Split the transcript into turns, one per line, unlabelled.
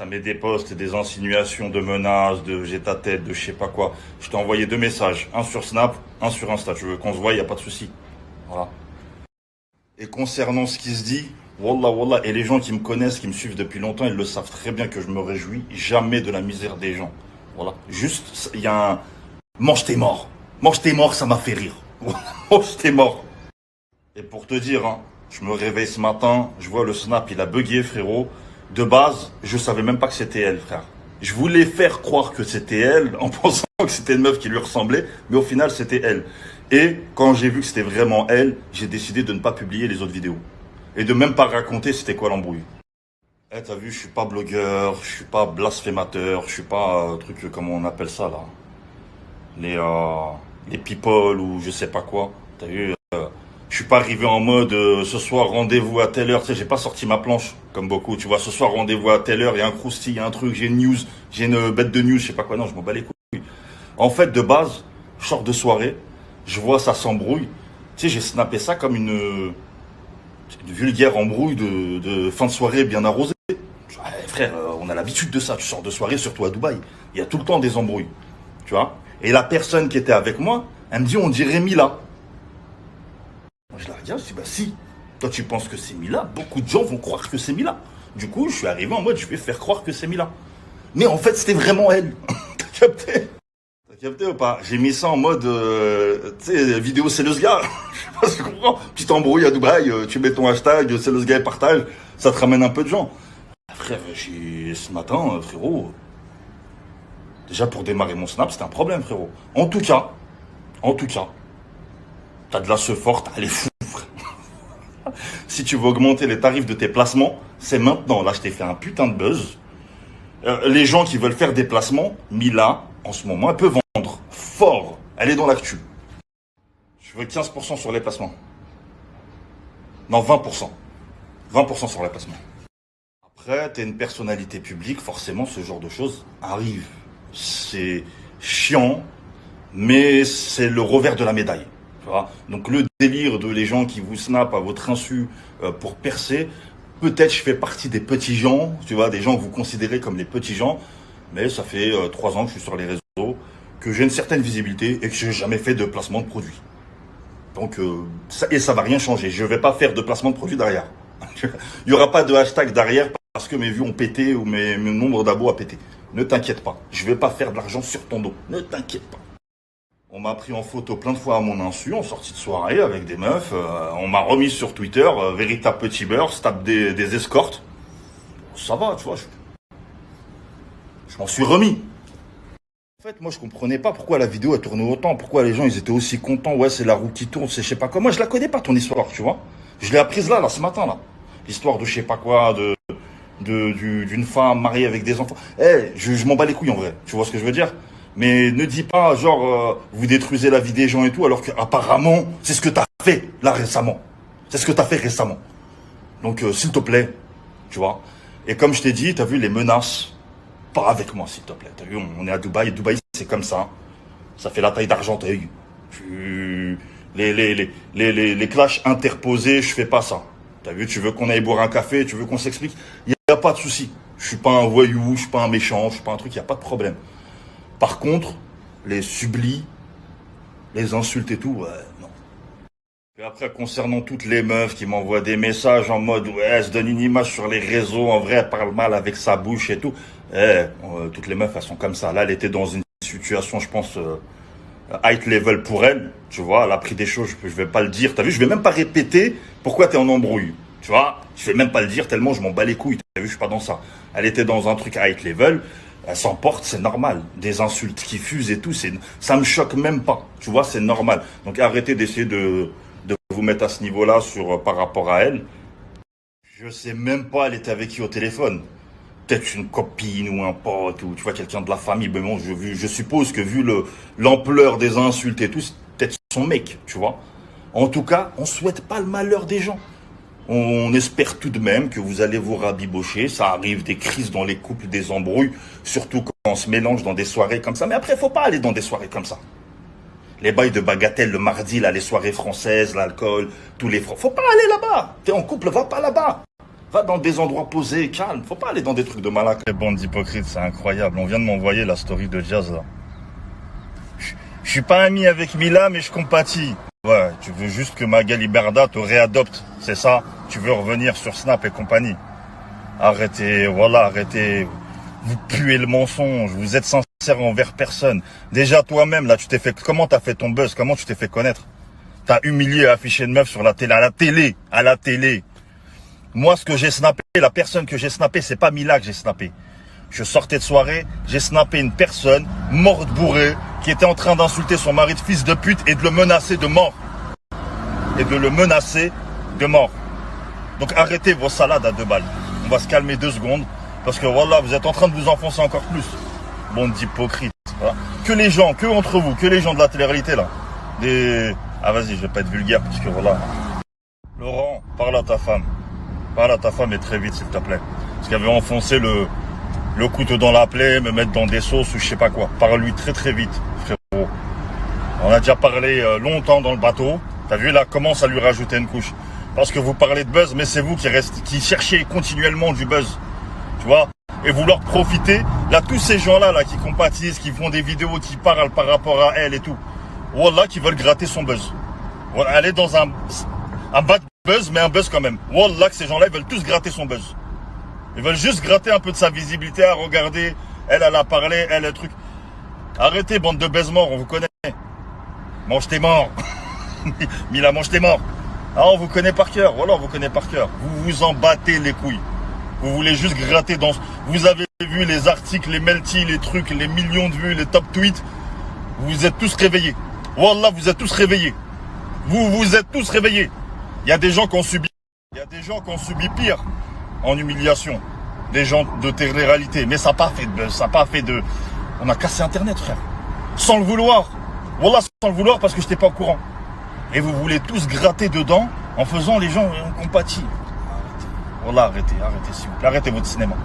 Ça met des posts, des insinuations, de menaces, de j'ai ta tête, de je sais pas quoi. Je t'ai envoyé 2 messages, un sur Snap, un sur Insta. Tu veux qu'on se voit, y a pas de souci. Voilà. Et concernant ce qui se dit, wallah, wallah, et les gens qui me connaissent, qui me suivent depuis longtemps, ils le savent très bien que je me réjouis jamais de la misère des gens. Voilà. Juste, il y a un mange tes morts. Mange tes morts, ça m'a fait rire. Mange tes morts. Et pour te dire, hein, je me réveille ce matin, je vois le Snap, il a bugué, frérot. De base, je savais même pas que c'était elle, frère. Je voulais faire croire que c'était elle en pensant que c'était une meuf qui lui ressemblait, mais au final, c'était elle. Et quand j'ai vu que c'était vraiment elle, j'ai décidé de ne pas publier les autres vidéos. Et de même pas raconter c'était quoi l'embrouille. Eh, t'as vu, je suis pas blogueur, je suis pas blasphémateur, je suis pas truc, comment on appelle ça là. Les people ou je sais pas quoi. T'as vu, je suis pas arrivé en mode ce soir rendez-vous à telle heure. Tu sais, j'ai pas sorti ma planche comme beaucoup. Tu vois, ce soir rendez-vous à telle heure. Il y a un croustille, il y a un truc, j'ai une news, j'ai une bête de news, je sais pas quoi. Non, je m'en bats les couilles. En fait, de base, je sors de soirée, je vois ça s'embrouille. Tu sais, j'ai snappé ça comme une vulgaire embrouille de fin de soirée bien arrosée. Ouais, frère, on a l'habitude de ça. Tu sors de soirée, surtout à Dubaï. Il y a tout le temps des embrouilles. Tu vois. Et la personne qui était avec moi, elle me dit on dirait Mila. Moi, je la regarde, je dis bah si. Toi, tu penses que c'est Mila, beaucoup de gens vont croire que c'est Mila. Du coup, je suis arrivé en mode je vais faire croire que c'est Mila. Mais en fait, c'était vraiment elle. T'as capté? T'as capté ou pas? J'ai mis ça en mode, tu sais, vidéo c'est le gars. Je sais pas si tu comprends. Petite embrouille à Dubaï, tu mets ton hashtag, c'est le gars et partage, ça te ramène un peu de gens. Frère, ce matin, frérot, déjà pour démarrer mon snap, c'était un problème, frérot. En tout cas, t'as de la se forte, elle est fou, frère. Si tu veux augmenter les tarifs de tes placements, c'est maintenant. Là, je t'ai fait un putain de buzz. Les gens qui veulent faire des placements, Mila, en ce moment, elle peut vendre fort. Elle est dans l'actu. Je veux 15% sur les placements. Non, 20%. 20% sur les placements. Après, t'es une personnalité publique, forcément, ce genre de choses arrive. C'est chiant, mais c'est le revers de la médaille. Tu vois. Donc le délire de les gens qui vous snapent à votre insu pour percer, peut-être je fais partie des petits gens, tu vois, des gens que vous considérez comme les petits gens, mais ça fait 3 ans que je suis sur les réseaux, que j'ai une certaine visibilité et que j'ai jamais fait de placement de produit. Donc ça va rien changer. Je vais pas faire de placement de produit derrière. Il y aura pas de hashtag derrière parce que mes vues ont pété ou mes nombres d'abos a pété. Ne t'inquiète pas. Je vais pas faire de l'argent sur ton dos. Ne t'inquiète pas. On m'a pris en photo plein de fois à mon insu, en sortie de soirée avec des meufs. On m'a remis sur Twitter, véritable petit beurre, se tape des escortes. Ça va, tu vois. Je m'en suis remis. En fait, moi, je comprenais pas pourquoi la vidéo a tourné autant, pourquoi les gens ils étaient aussi contents. Ouais, c'est la roue qui tourne, c'est je sais pas quoi. Moi, je la connais pas ton histoire, tu vois. Je l'ai apprise là, ce matin, là. L'histoire de je sais pas quoi, d'une femme mariée avec des enfants. Eh, je m'en bats les couilles en vrai. Tu vois ce que je veux dire? Mais ne dis pas, genre, vous détruisez la vie des gens et tout, alors qu'apparemment, c'est ce que t'as fait, là, récemment. C'est ce que t'as fait récemment. Donc, s'il te plaît, tu vois. Et comme je t'ai dit, t'as vu les menaces, pas avec moi, s'il te plaît. T'as vu, on est à Dubaï. Dubaï, c'est comme ça. Ça fait la taille d'Argenteuil. Les clashs interposés, je fais pas ça. T'as vu, tu veux qu'on aille boire un café, tu veux qu'on s'explique, il n'y a pas de souci. Je suis pas un voyou, je suis pas un méchant, je suis pas un truc, il n'y a pas de problème. Par contre, les sublis, les insultes et tout, ouais, non. Et après, concernant toutes les meufs qui m'envoient des messages en mode, ouais, elle se donne une image sur les réseaux, en vrai, elle parle mal avec sa bouche et tout. Toutes les meufs, elles sont comme ça. Là, elle était dans une situation, je pense, high level pour elle, tu vois, elle a pris des choses, je vais pas le dire, t'as vu, je vais même pas répéter pourquoi t'es en embrouille, tu vois, je vais même pas le dire tellement je m'en bats les couilles, t'as vu, je suis pas dans ça. Elle était dans un truc high level, elle s'emporte, c'est normal, des insultes qui fusent et tout, ça me choque même pas, tu vois, c'est normal. Donc arrêtez d'essayer de vous mettre à ce niveau-là par rapport à elle. Je sais même pas, elle était avec qui au téléphone. Peut-être une copine ou un pote ou tu vois quelqu'un de la famille. Mais bon, je suppose que vu l'ampleur des insultes et tout, c'est peut-être son mec, tu vois. En tout cas, on souhaite pas le malheur des gens. On espère tout de même que vous allez vous rabibocher. Ça arrive des crises dans les couples, des embrouilles, surtout quand on se mélange dans des soirées comme ça. Mais après, faut pas aller dans des soirées comme ça. Les bails de bagatelle le mardi, là, les soirées françaises, l'alcool, tous les francs. Faut pas aller là-bas. T'es en couple, va pas là-bas. Va dans des endroits posés, calme. Faut pas aller dans des trucs de malade. Les bandes d'hypocrites, c'est incroyable. On vient de m'envoyer la story de Jazz, là. Je suis pas ami avec Mila, mais je compatis. Ouais, tu veux juste que Magali Berda te réadopte, c'est ça? Tu veux revenir sur Snap et compagnie. Arrêtez, voilà, arrêtez. Vous puez le mensonge, vous êtes sincère envers personne. Déjà toi-même, là, comment t'as fait ton buzz? Comment tu t'es fait connaître? T'as humilié et affiché une meuf sur la télé, à la télé. Moi, ce que j'ai snappé, la personne que j'ai snappé, c'est pas Mila que j'ai snappé. Je sortais de soirée, j'ai snappé une personne morte bourrée qui était en train d'insulter son mari de fils de pute et de le menacer de mort. Donc arrêtez vos salades à 2 balles. On va se calmer 2 secondes parce que voilà, vous êtes en train de vous enfoncer encore plus. Bande d'hypocrites. Voilà. Que entre vous, que les gens de la télé-réalité là. Ah vas-y, je vais pas être vulgaire parce que voilà. Laurent, parle à ta femme. Parle à ta femme et très vite s'il te plaît. Parce qu'elle veut enfoncer le couteau dans la plaie, me mettre dans des sauces ou je sais pas quoi. Parle-lui très très vite, frérot. On a déjà parlé longtemps dans le bateau. T'as vu, là, commence à lui rajouter une couche. Parce que vous parlez de buzz, mais c'est vous qui cherchez continuellement du buzz. Tu vois? Et vouloir profiter. Là, tous ces gens-là, là, qui compatissent, qui font des vidéos, qui parlent par rapport à elle et tout. Wallah, qui veulent gratter son buzz. Voilà, elle est dans un bad buzz, mais un buzz quand même. Wallah, que ces gens-là, ils veulent tous gratter son buzz. Ils veulent juste gratter un peu de sa visibilité à regarder. Elle a parlé, elle a truc. Arrêtez, bande de baise-morts, on vous connaît. Mange tes morts. Mila, mange tes morts. Ah, on vous connaît par cœur. Voilà, on vous connaît par cœur. Vous vous en battez les couilles. Vous voulez juste gratter dans... Vous avez vu les articles, les melty, les trucs, les millions de vues, les top tweets. Vous êtes tous réveillés. Wallah, vous êtes tous réveillés. Vous êtes tous réveillés. Il y a des gens qui ont subi pire en humiliation. Des gens de télé-réalité. Mais ça n'a pas fait de buzz, ça n'a pas fait de... On a cassé Internet, frère. Sans le vouloir. Wallah, sans le vouloir parce que je n'étais pas au courant. Et vous voulez tous gratter dedans en faisant les gens compatis. Wallah, arrêtez, s'il vous plaît. Arrêtez votre cinéma.